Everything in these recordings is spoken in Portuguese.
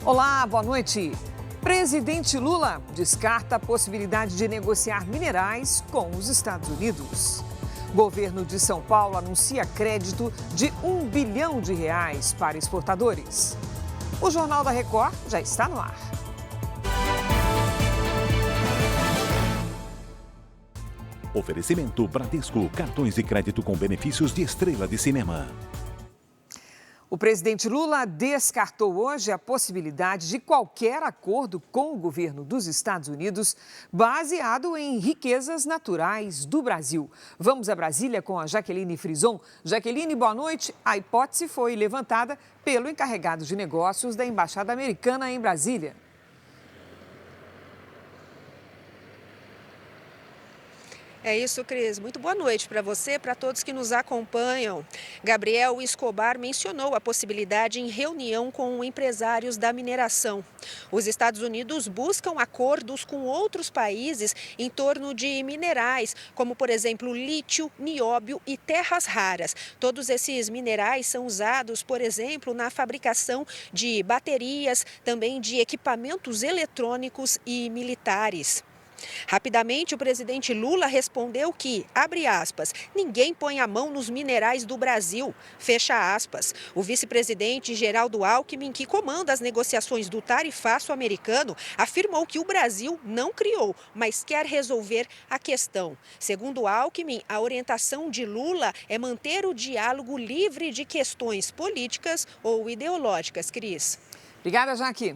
Olá, boa noite. Presidente Lula descarta a possibilidade de negociar minerais com os Estados Unidos. Governo de São Paulo anuncia crédito de R$1 bilhão para exportadores. O Jornal da Record já está no ar. Oferecimento Bradesco, cartões de crédito com benefícios de estrela de cinema. O presidente Lula descartou hoje a possibilidade de qualquer acordo com o governo dos Estados Unidos baseado em riquezas naturais do Brasil. Vamos a Brasília com a Jaqueline Frison. Jaqueline, boa noite. A hipótese foi levantada pelo encarregado de negócios da Embaixada Americana em Brasília. É isso, Cris. Muito boa noite para você, para todos que nos acompanham. Gabriel Escobar mencionou a possibilidade em reunião com empresários da mineração. Os Estados Unidos buscam acordos com outros países em torno de minerais, como, por exemplo, lítio, nióbio e terras raras. Todos esses minerais são usados, por exemplo, na fabricação de baterias, também de equipamentos eletrônicos e militares. Rapidamente, o presidente Lula respondeu que, abre aspas, ninguém põe a mão nos minerais do Brasil, fecha aspas. O vice-presidente Geraldo Alckmin, que comanda as negociações do tarifaço americano, afirmou que o Brasil não criou, mas quer resolver a questão. Segundo Alckmin, a orientação de Lula é manter o diálogo livre de questões políticas ou ideológicas. Cris. Obrigada, Jaque.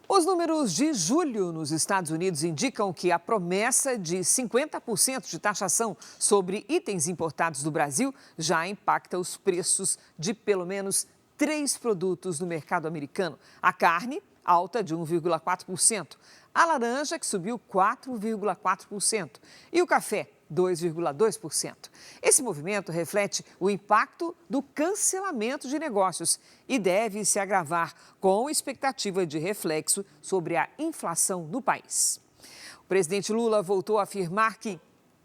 Os números de julho nos Estados Unidos indicam que a promessa de 50% de taxação sobre itens importados do Brasil já impacta os preços de pelo menos 3 produtos no mercado americano. A carne, alta de 1,4%, a laranja, que subiu 4,4%, e o café, 2,2%. Esse movimento reflete o impacto do cancelamento de negócios e deve se agravar com expectativa de reflexo sobre a inflação no país. O presidente Lula voltou a afirmar que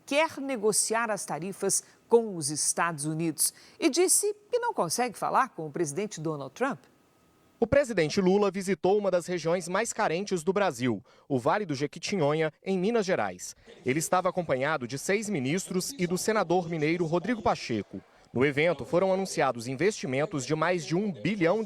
quer negociar as tarifas com os Estados Unidos e disse que não consegue falar com o presidente Donald Trump. O presidente Lula visitou uma das regiões mais carentes do Brasil, o Vale do Jequitinhonha, em Minas Gerais. Ele estava acompanhado de 6 ministros e do senador mineiro Rodrigo Pacheco. No evento, foram anunciados investimentos de mais de R$1 bilhão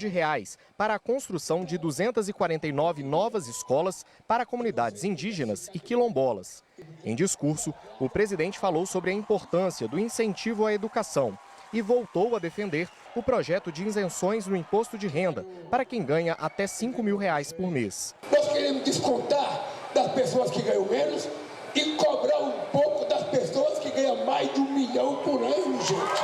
para a construção de 249 novas escolas para comunidades indígenas e quilombolas. Em discurso, o presidente falou sobre a importância do incentivo à educação e voltou a defender o projeto de isenções no imposto de renda para quem ganha até R$5 mil por mês. Nós queremos descontar das pessoas que ganham menos e cobrar um pouco das pessoas que ganham mais de R$1 milhão por ano, gente.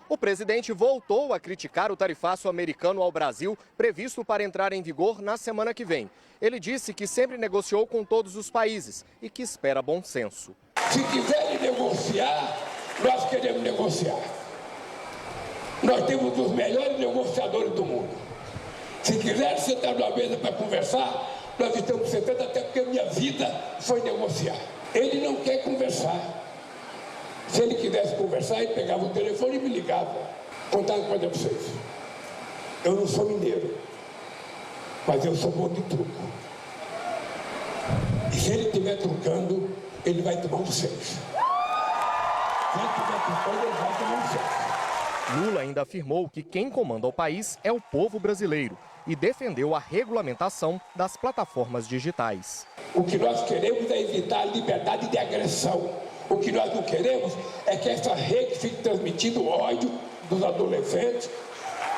O presidente voltou a criticar o tarifaço americano ao Brasil, previsto para entrar em vigor na semana que vem. Ele disse que sempre negociou com todos os países e que espera bom senso. Se quiserem negociar, nós queremos negociar. Nós temos os melhores negociadores do mundo. Se quiserem sentar numa mesa para conversar, nós estamos sentando, até porque a minha vida foi negociar. Ele não quer conversar. Se ele quisesse conversar, ele pegava o telefone e me ligava. Contar uma coisa para vocês. Eu não sou mineiro, mas eu sou bom de truco. E se ele estiver trucando, ele vai tomar um 6. Se ele estiver trucando, ele vai tomar um 6. Lula ainda afirmou que quem comanda o país é o povo brasileiro e defendeu a regulamentação das plataformas digitais. O que nós queremos é evitar a liberdade de agressão. O que nós não queremos é que essa rede fique transmitindo ódio dos adolescentes,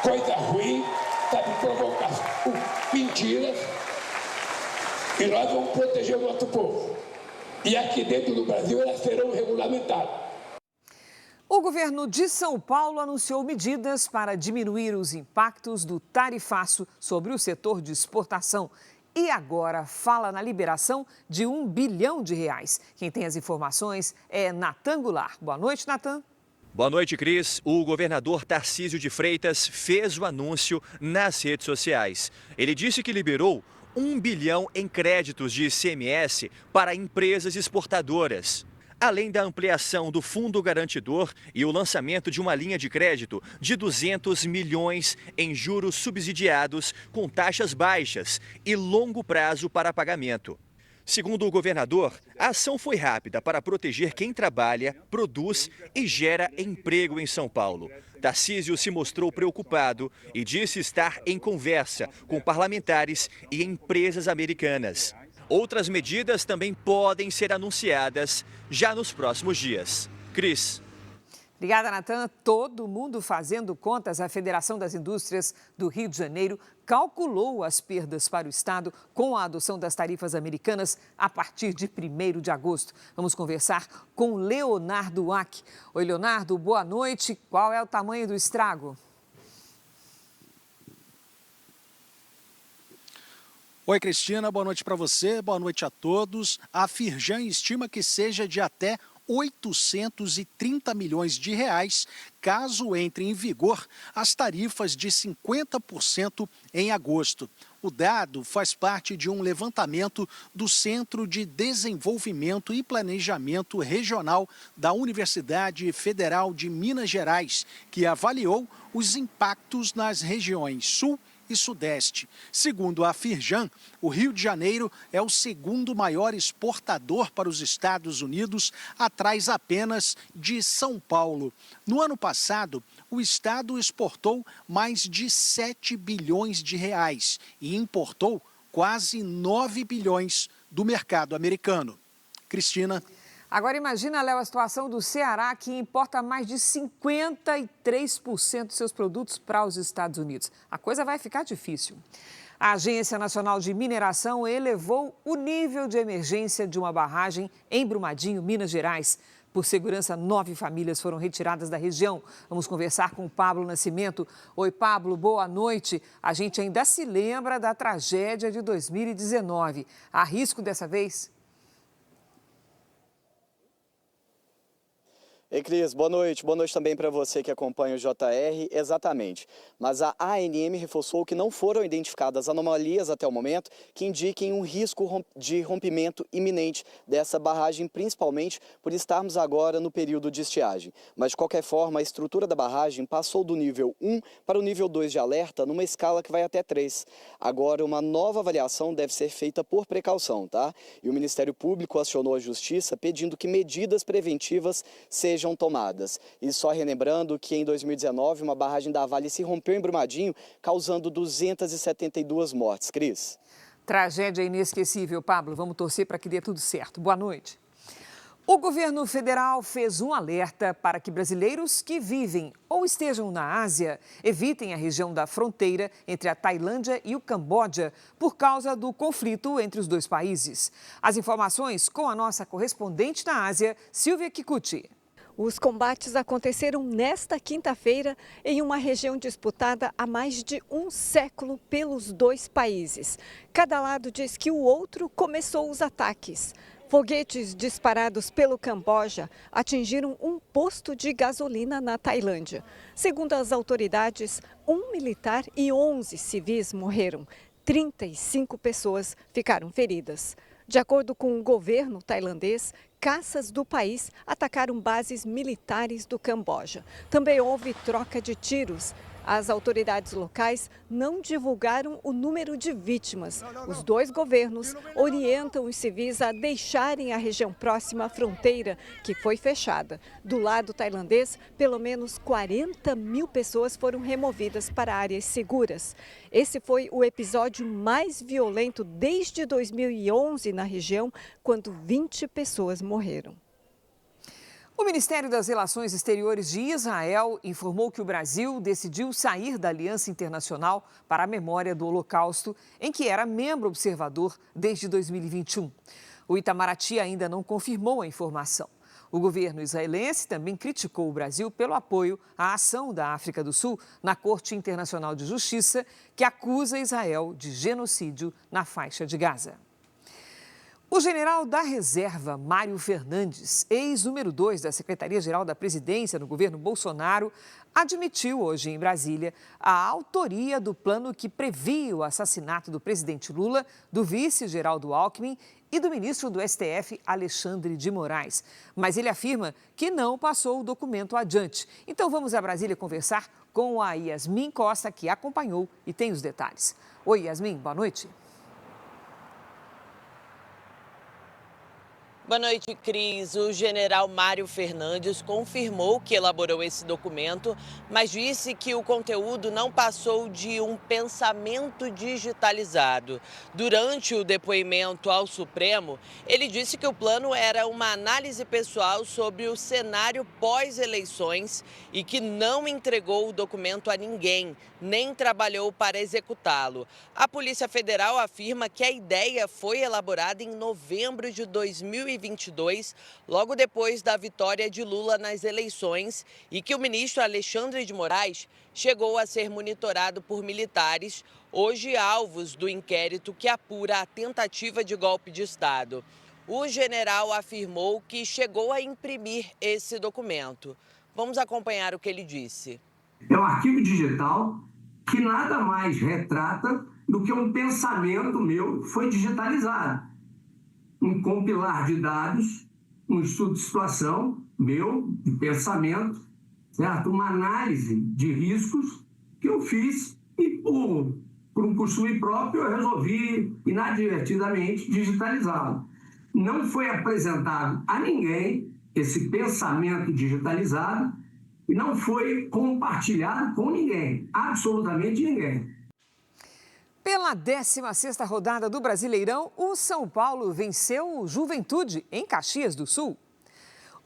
coisa ruim, sabe, provocação, mentiras. E nós vamos proteger o nosso povo. E aqui dentro do Brasil elas serão regulamentadas. O governo de São Paulo anunciou medidas para diminuir os impactos do tarifaço sobre o setor de exportação. E agora fala na liberação de R$1 bilhão. Quem tem as informações é Natan Goulart. Boa noite, Natan. Boa noite, Cris. O governador Tarcísio de Freitas fez o anúncio nas redes sociais. Ele disse que liberou R$1 bilhão em créditos de ICMS para empresas exportadoras. além da ampliação do fundo garantidor e o lançamento de uma linha de crédito de 200 milhões em juros subsidiados com taxas baixas e longo prazo para pagamento. Segundo o governador, a ação foi rápida para proteger quem trabalha, produz e gera emprego em São Paulo. Tarcísio se mostrou preocupado e disse estar em conversa com parlamentares e empresas americanas. Outras medidas também podem ser anunciadas já nos próximos dias. Cris. Obrigada, Natan. Todo mundo fazendo contas. A Federação das Indústrias do Rio de Janeiro calculou as perdas para o Estado com a adoção das tarifas americanas a partir de 1º de agosto. Vamos conversar com Leonardo Ack. Oi, Leonardo, boa noite. Qual é o tamanho do estrago? Oi, Cristina, boa noite para você, boa noite a todos. A Firjan estima que seja de até 830 milhões de reais, caso entrem em vigor as tarifas de 50% em agosto. O dado faz parte de um levantamento do Centro de Desenvolvimento e Planejamento Regional da Universidade Federal de Minas Gerais, que avaliou os impactos nas regiões Sul e Sudeste. Segundo a Firjan, o Rio de Janeiro é o segundo maior exportador para os Estados Unidos, atrás apenas de São Paulo. No ano passado, o Estado exportou mais de 7 bilhões de reais e importou quase 9 bilhões do mercado americano. Cristina. Agora imagina, Léo, a situação do Ceará, que importa mais de 53% de seus produtos para os Estados Unidos. A coisa vai ficar difícil. A Agência Nacional de Mineração elevou o nível de emergência de uma barragem em Brumadinho, Minas Gerais. Por segurança, 9 famílias foram retiradas da região. Vamos conversar com o Pablo Nascimento. Oi, Pablo, boa noite. A gente ainda se lembra da tragédia de 2019. Há risco dessa vez? Ei, Cris, boa noite. Boa noite também para você que acompanha o JR. Exatamente. Mas a ANM reforçou que não foram identificadas anomalias até o momento que indiquem um risco de rompimento iminente dessa barragem, principalmente por estarmos agora no período de estiagem. Mas, de qualquer forma, a estrutura da barragem passou do nível 1 para o nível 2 de alerta numa escala que vai até 3. Agora, uma nova avaliação deve ser feita por precaução, tá? E o Ministério Público acionou a Justiça pedindo que medidas preventivas sejam tomadas. E só relembrando que em 2019 uma barragem da Vale se rompeu em Brumadinho, causando 272 mortes. Cris. Tragédia inesquecível, Pablo. Vamos torcer para que dê tudo certo. Boa noite. O governo federal fez um alerta para que brasileiros que vivem ou estejam na Ásia evitem a região da fronteira entre a Tailândia e o Camboja por causa do conflito entre os dois países. As informações com a nossa correspondente na Ásia, Silvia Kikuchi. Os combates aconteceram nesta quinta-feira em uma região disputada há mais de um século pelos dois países. Cada lado diz que o outro começou os ataques. Foguetes disparados pelo Camboja atingiram um posto de gasolina na Tailândia. Segundo as autoridades, 1 militar e 11 civis morreram. 35 pessoas ficaram feridas. De acordo com o governo tailandês, caças do país atacaram bases militares do Camboja. Também houve troca de tiros. As autoridades locais não divulgaram o número de vítimas. Os dois governos orientam os civis a deixarem a região próxima à fronteira, que foi fechada. Do lado tailandês, pelo menos 40 mil pessoas foram removidas para áreas seguras. Esse foi o episódio mais violento desde 2011 na região, quando 20 pessoas morreram. O Ministério das Relações Exteriores de Israel informou que o Brasil decidiu sair da Aliança Internacional para a Memória do Holocausto, em que era membro observador desde 2021. O Itamaraty ainda não confirmou a informação. O governo israelense também criticou o Brasil pelo apoio à ação da África do Sul na Corte Internacional de Justiça, que acusa Israel de genocídio na faixa de Gaza. O general da Reserva, Mário Fernandes, ex-número 2 da Secretaria-Geral da Presidência no governo Bolsonaro, admitiu hoje em Brasília a autoria do plano que previa o assassinato do presidente Lula, do vice Geraldo Alckmin e do ministro do STF, Alexandre de Moraes. Mas ele afirma que não passou o documento adiante. Então vamos a Brasília conversar com a Yasmin Costa, que acompanhou e tem os detalhes. Oi, Yasmin, boa noite. Boa noite, Cris. O general Mário Fernandes confirmou que elaborou esse documento, mas disse que o conteúdo não passou de um pensamento digitalizado. Durante o depoimento ao Supremo, ele disse que o plano era uma análise pessoal sobre o cenário pós-eleições e que não entregou o documento a ninguém, nem trabalhou para executá-lo. A Polícia Federal afirma que a ideia foi elaborada em novembro de 2022, logo depois da vitória de Lula nas eleições, e que o ministro Alexandre de Moraes chegou a ser monitorado por militares, hoje alvos do inquérito que apura a tentativa de golpe de Estado. O general afirmou que chegou a imprimir esse documento. Vamos acompanhar o que ele disse. É um arquivo digital que nada mais retrata do que um pensamento meu que foi digitalizado. Um compilar de dados, um estudo de situação meu, de pensamento, certo? Uma análise de riscos que eu fiz e, por um costume próprio, eu resolvi inadvertidamente digitalizá-lo. Não foi apresentado a ninguém esse pensamento digitalizado e não foi compartilhado com ninguém, absolutamente ninguém. Pela 16ª rodada do Brasileirão, o São Paulo venceu o Juventude em Caxias do Sul.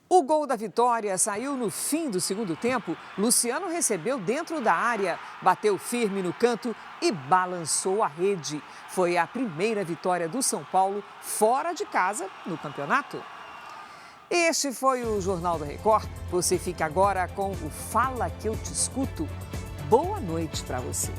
O gol da vitória saiu no fim do segundo tempo. Luciano recebeu dentro da área, bateu firme no canto e balançou a rede. Foi a primeira vitória do São Paulo fora de casa no campeonato. Este foi o Jornal da Record. Você fica agora com o Fala Que Eu Te Escuto. Boa noite para você.